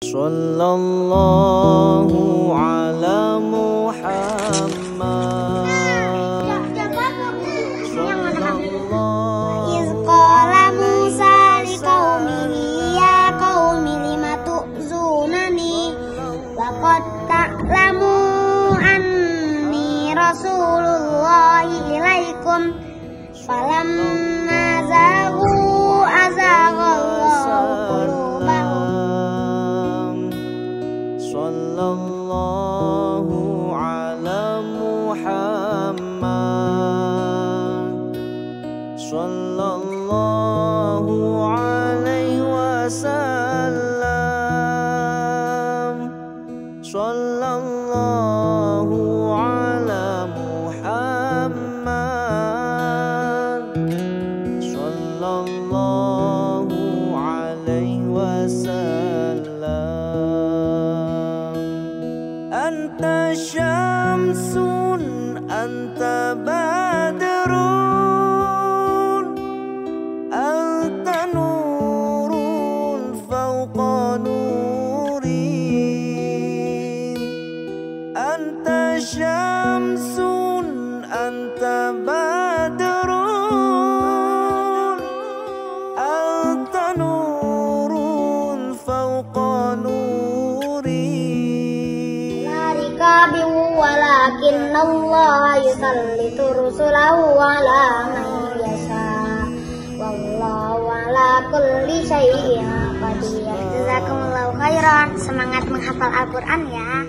Sallallahu ala Muhammad. Iz qala Musa liqaumihi ya qaumi lima tu'zunani wa qad ta'lamu anni rasulullahi ilaikum falamma zaghu azaghallahu qulubahum. Sallallahu ala Muhammad. Sallallahu alaihi wasallam. Sallallahu ala Muhammad. Sallallahu alaihi wasallam. Anta syamsun, anta badrun, anta nurun fawqa nurin. Anta syamsun, anta badrun, anta nurun fawqa nurin. Walakin Allah yusallitu rusulahu ala man yasha wallahu ala kulli syai'in qadir. Jazakumullahu khairan. Semangat menghafal Al-Quran ya.